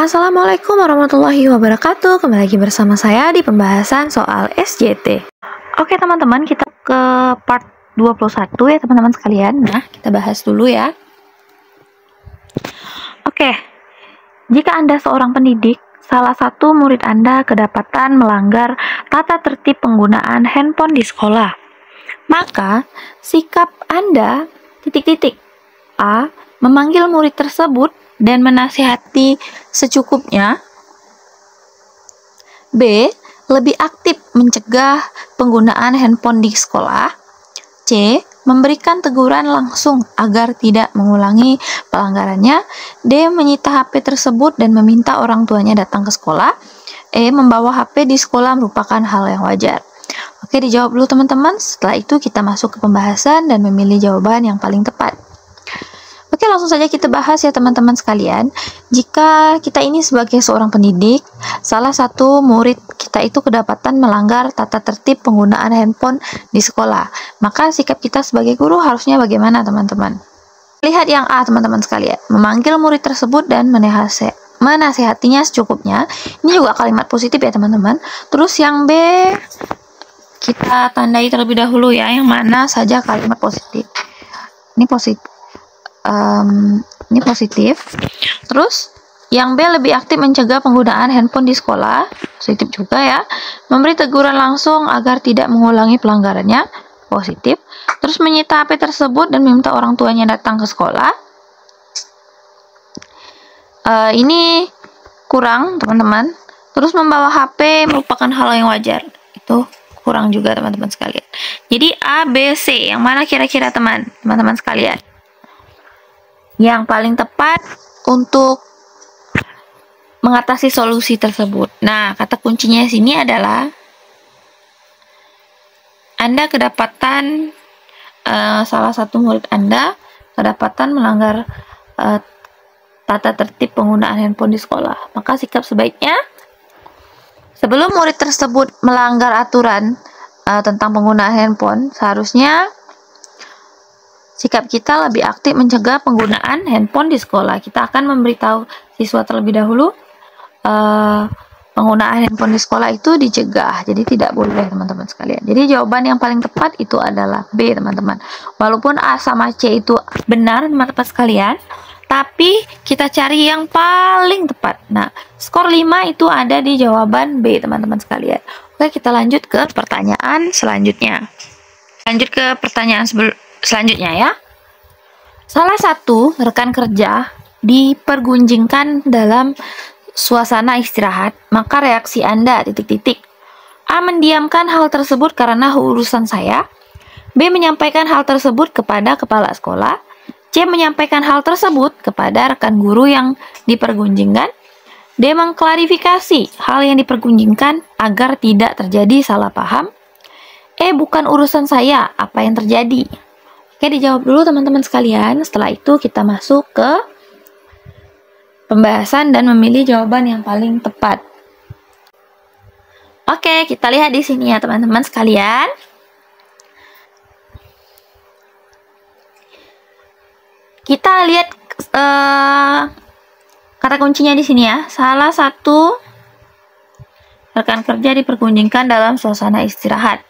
Assalamualaikum warahmatullahi wabarakatuh. Kembali lagi bersama saya di pembahasan soal SJT. Oke teman-teman, kita ke part 21 ya teman-teman sekalian. Nah, kita bahas dulu ya. Oke, jika Anda seorang pendidik, salah satu murid Anda kedapatan melanggar tata tertib penggunaan handphone di sekolah, maka sikap Anda A. Memanggil murid tersebut dan menasihati secukupnya. B. Lebih aktif mencegah penggunaan handphone di sekolah. C. Memberikan teguran langsung agar tidak mengulangi pelanggarannya. D. Menyita HP tersebut dan meminta orang tuanya datang ke sekolah. E. Membawa HP di sekolah merupakan hal yang wajar. Oke, dijawab dulu teman-teman. Setelah itu kita masuk ke pembahasan dan memilih jawaban yang paling tepat. Oke, langsung saja kita bahas ya teman-teman sekalian. Jika kita ini sebagai seorang pendidik, salah satu murid kita itu kedapatan melanggar tata tertib penggunaan handphone di sekolah, maka sikap kita sebagai guru harusnya bagaimana teman-teman? Lihat yang A teman-teman sekalian, memanggil murid tersebut dan menasehatinya secukupnya. Ini juga kalimat positif ya teman-teman. Terus yang B kita tandai terlebih dahulu ya, yang mana saja kalimat positif. Ini positif. Ini positif. Terus yang B, lebih aktif mencegah penggunaan handphone di sekolah, positif juga ya. Memberi teguran langsung agar tidak mengulangi pelanggarannya, positif. Terus menyita HP tersebut dan meminta orang tuanya datang ke sekolah. Ini kurang teman-teman. Terus membawa HP merupakan hal yang wajar, itu kurang juga teman-teman sekalian. Jadi A, B, C, yang mana kira-kira teman-teman sekalian yang paling tepat untuk mengatasi solusi tersebut? Nah, kata kuncinya di sini adalah Anda kedapatan salah satu murid Anda kedapatan melanggar tata tertib penggunaan handphone di sekolah. Maka sikap sebaiknya sebelum murid tersebut melanggar aturan tentang penggunaan handphone, seharusnya sikap kita lebih aktif mencegah penggunaan handphone di sekolah. Kita akan memberitahu siswa terlebih dahulu penggunaan handphone di sekolah itu dicegah, jadi tidak boleh teman-teman sekalian. Jadi jawaban yang paling tepat itu adalah B teman-teman. Walaupun A sama C itu benar teman-teman sekalian, tapi kita cari yang paling tepat. Nah, skor 5 itu ada di jawaban B teman-teman sekalian. Oke, kita lanjut ke pertanyaan selanjutnya. Lanjut ke pertanyaan selanjutnya ya. Salah satu rekan kerja dipergunjingkan dalam suasana istirahat, maka reaksi Anda A. Mendiamkan hal tersebut karena urusan saya. B. Menyampaikan hal tersebut kepada kepala sekolah. C. Menyampaikan hal tersebut kepada rekan guru yang dipergunjingkan. D. Mengklarifikasi hal yang dipergunjingkan agar tidak terjadi salah paham. E. Bukan urusan saya apa yang terjadi. Oke, dijawab dulu teman-teman sekalian. Setelah itu kita masuk ke pembahasan dan memilih jawaban yang paling tepat. Oke, kita lihat di sini ya teman-teman sekalian. Kita lihat kata kuncinya di sini ya. Salah satu rekan kerja dipergunjingkan dalam suasana istirahat.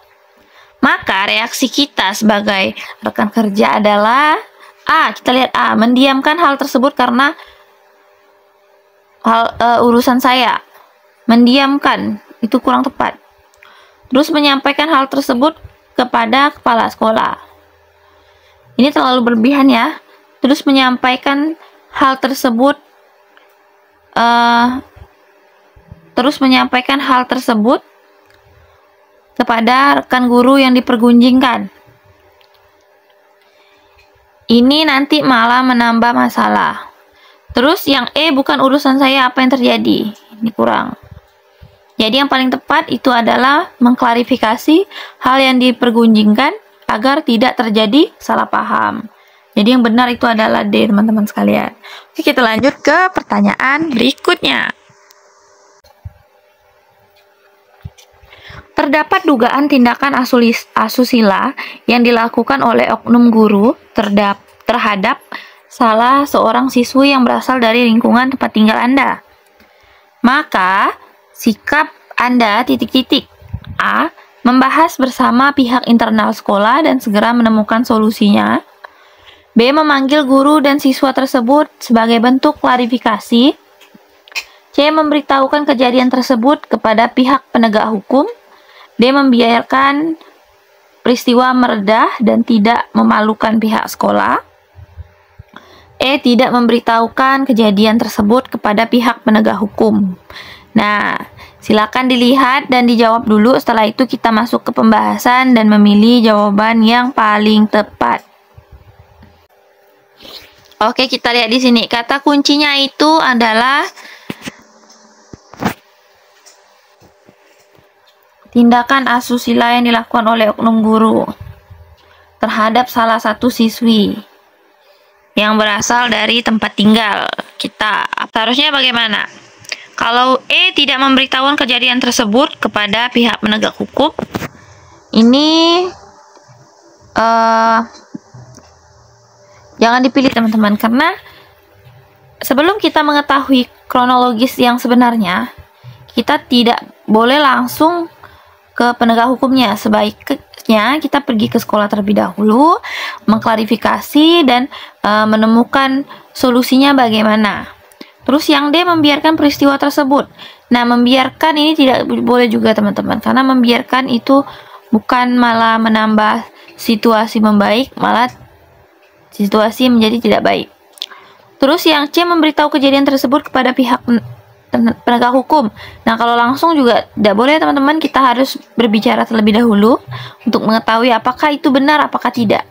Maka reaksi kita sebagai rekan kerja adalah A. Kita lihat A. Mendiamkan hal tersebut karena urusan saya. Mendiamkan itu kurang tepat. Terus menyampaikan hal tersebut kepada kepala sekolah. Ini terlalu berlebihan ya. Terus menyampaikan hal tersebut kepada rekan guru yang dipergunjingkan. Ini nanti malah menambah masalah. Terus yang E, bukan urusan saya apa yang terjadi. Ini kurang. Jadi yang paling tepat itu adalah mengklarifikasi hal yang dipergunjingkan agar tidak terjadi salah paham. Jadi yang benar itu adalah D teman-teman sekalian. Oke, kita lanjut ke pertanyaan berikutnya. Terdapat dugaan tindakan asusila yang dilakukan oleh oknum guru terhadap salah seorang siswi yang berasal dari lingkungan tempat tinggal Anda. Maka sikap Anda titik-titik A. Membahas bersama pihak internal sekolah dan segera menemukan solusinya. B. Memanggil guru dan siswa tersebut sebagai bentuk klarifikasi. C. Memberitahukan kejadian tersebut kepada pihak penegak hukum. D. Membiarkan peristiwa meredah dan tidak memalukan pihak sekolah. E. Tidak memberitahukan kejadian tersebut kepada pihak penegak hukum. Nah, silakan dilihat dan dijawab dulu. Setelah itu kita masuk ke pembahasan dan memilih jawaban yang paling tepat. Oke, kita lihat di sini. Kata kuncinya itu adalah tindakan asusila yang dilakukan oleh oknum guru terhadap salah satu siswi yang berasal dari tempat tinggal kita. Seharusnya bagaimana? Kalau E tidak memberitahukan kejadian tersebut kepada pihak penegak hukum, ini jangan dipilih teman-teman, karena sebelum kita mengetahui kronologis yang sebenarnya, kita tidak boleh langsung ke penegak hukumnya. Sebaiknya kita pergi ke sekolah terlebih dahulu, mengklarifikasi dan menemukan solusinya bagaimana. Terus yang D, membiarkan peristiwa tersebut. Nah, membiarkan ini tidak boleh juga teman-teman, karena membiarkan itu bukan malah menambah situasi membaik, malah situasi menjadi tidak baik. Terus yang C, memberitahu kejadian tersebut kepada pihak penegak hukum. Nah, kalau langsung juga tidak boleh teman-teman, kita harus berbicara terlebih dahulu untuk mengetahui apakah itu benar, apakah tidak.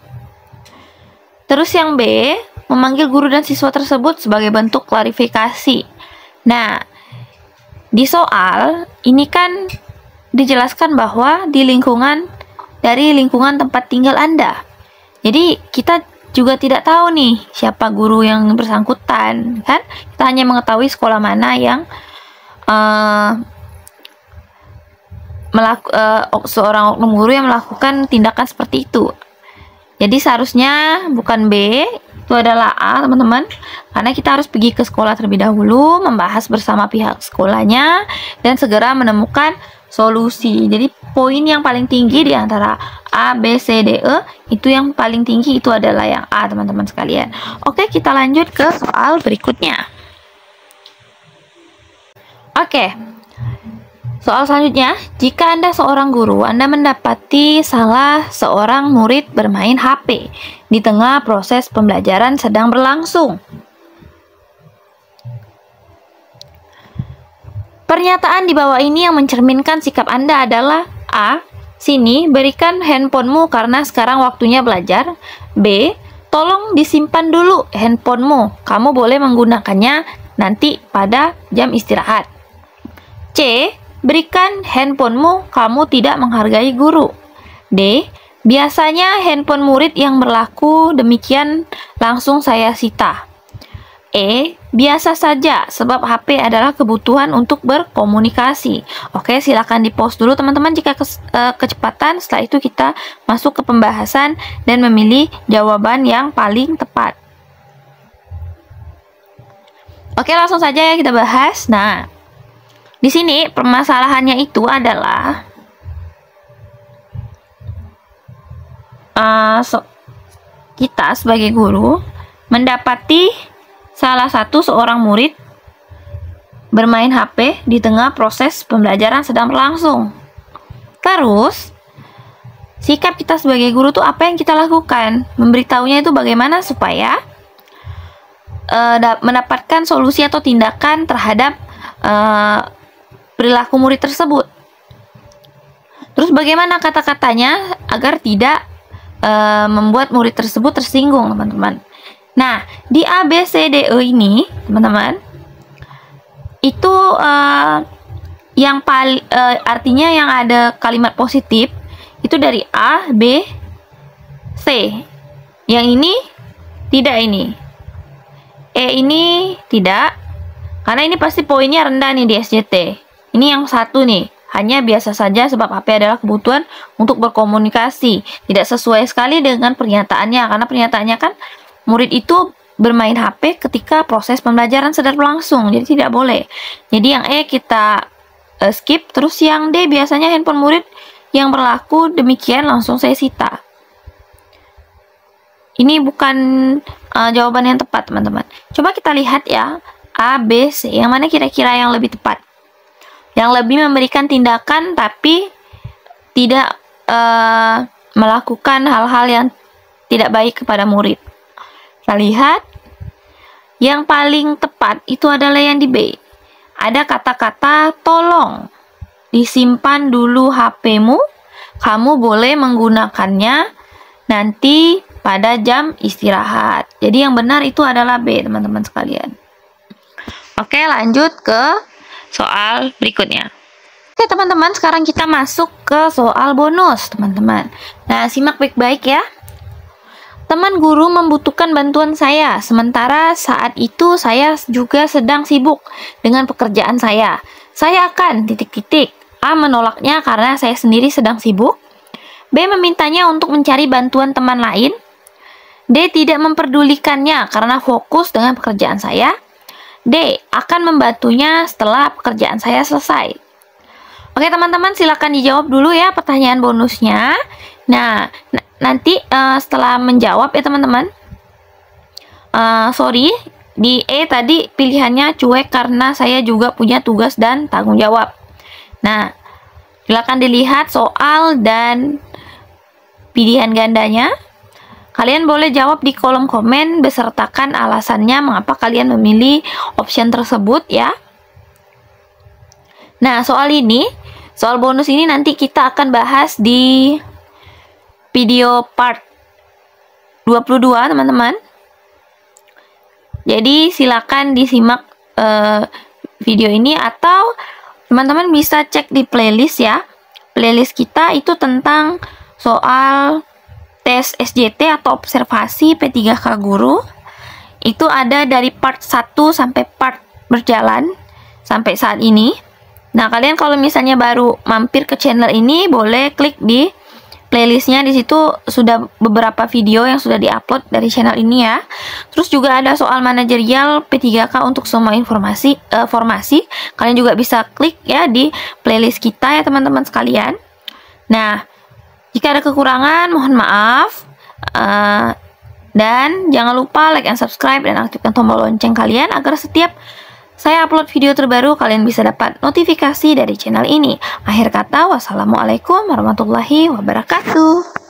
Terus yang B, memanggil guru dan siswa tersebut sebagai bentuk klarifikasi. Nah, di soal ini kan dijelaskan bahwa di lingkungan tempat tinggal Anda. Jadi kita juga tidak tahu nih siapa guru yang bersangkutan, kan? Kita hanya mengetahui sekolah mana yang seorang oknum guru yang melakukan tindakan seperti itu. Jadi seharusnya bukan B, itu adalah A, teman-teman. Karena kita harus pergi ke sekolah terlebih dahulu, membahas bersama pihak sekolahnya, dan segera menemukan solusi. Jadi poin yang paling tinggi di antara A, B, C, D, E, itu yang paling tinggi itu adalah yang A, teman-teman sekalian. Oke, kita lanjut ke soal berikutnya. Oke, soal selanjutnya, jika Anda seorang guru, Anda mendapati salah seorang murid bermain HP di tengah proses pembelajaran sedang berlangsung. Pernyataan di bawah ini yang mencerminkan sikap Anda adalah A. Sini, berikan handphonemu karena sekarang waktunya belajar. B. Tolong disimpan dulu handphonemu, kamu boleh menggunakannya nanti pada jam istirahat. C. Berikan handphonemu, kamu tidak menghargai guru. D. Biasanya handphone murid yang berlaku demikian langsung saya sita. E. Biasa saja, sebab HP adalah kebutuhan untuk berkomunikasi. Oke, silakan di-pause dulu teman-teman jika kecepatan. Setelah itu kita masuk ke pembahasan dan memilih jawaban yang paling tepat. Oke, langsung saja ya kita bahas. Nah, di sini permasalahannya itu adalah kita sebagai guru mendapati salah satu seorang murid bermain HP di tengah proses pembelajaran sedang berlangsung. Terus, sikap kita sebagai guru tuh apa yang kita lakukan? Memberitahunya itu bagaimana supaya mendapatkan solusi atau tindakan terhadap perilaku murid tersebut. Terus bagaimana kata-katanya agar tidak membuat murid tersebut tersinggung, teman-teman. Nah, di A, B, C, D, E ini, teman-teman, itu artinya yang ada kalimat positif itu dari A, B, C. Yang ini tidak ini. E ini tidak, karena ini pasti poinnya rendah nih di SJT. Ini yang satu nih, hanya biasa saja sebab HP adalah kebutuhan untuk berkomunikasi. Tidak sesuai sekali dengan pernyataannya, karena pernyataannya kan murid itu bermain HP ketika proses pembelajaran sedang berlangsung. Jadi tidak boleh. Jadi yang E kita skip, terus yang D biasanya handphone murid yang berlaku demikian langsung saya sita. Ini bukan jawaban yang tepat, teman-teman. Coba kita lihat ya, A, B, C. Yang mana kira-kira yang lebih tepat? Yang lebih memberikan tindakan tapi tidak melakukan hal-hal yang tidak baik kepada murid. Kita lihat, yang paling tepat itu adalah yang di B. Ada kata-kata tolong disimpan dulu HP-mu, kamu boleh menggunakannya nanti pada jam istirahat. Jadi yang benar itu adalah B, teman-teman sekalian. Oke, lanjut ke soal berikutnya. Oke, teman-teman, sekarang kita masuk ke soal bonus, teman-teman. Nah, simak baik-baik ya. Teman guru membutuhkan bantuan saya, sementara saat itu saya juga sedang sibuk dengan pekerjaan saya. Saya akan ... A menolaknya karena saya sendiri sedang sibuk. B memintanya untuk mencari bantuan teman lain. D tidak memperdulikannya karena fokus dengan pekerjaan saya. D akan membantunya setelah pekerjaan saya selesai. Oke, teman-teman, silakan dijawab dulu ya pertanyaan bonusnya. Nah, nanti setelah menjawab ya teman-teman, sorry, di E tadi pilihannya cuek karena saya juga punya tugas dan tanggung jawab. Nah, silakan dilihat soal dan pilihan gandanya. Kalian boleh jawab di kolom komen besertakan alasannya mengapa kalian memilih option tersebut ya. Nah, soal bonus ini nanti kita akan bahas di video part 22, teman-teman. Jadi silakan disimak video ini, atau teman-teman bisa cek di playlist ya. Playlist kita itu tentang soal tes SJT atau observasi P3K guru. Itu ada dari part 1 sampai part berjalan sampai saat ini. Nah, kalian kalau misalnya baru mampir ke channel ini, boleh klik di playlistnya. Di situ sudah beberapa video yang sudah diupload dari channel ini ya. Terus juga ada soal manajerial P3K untuk semua formasi. Kalian juga bisa klik ya di playlist kita ya teman-teman sekalian. Nah, jika ada kekurangan mohon maaf. Dan jangan lupa like and subscribe dan aktifkan tombol lonceng kalian agar setiap saya upload video terbaru kalian bisa dapat notifikasi dari channel ini. Akhir kata, wassalamualaikum warahmatullahi wabarakatuh.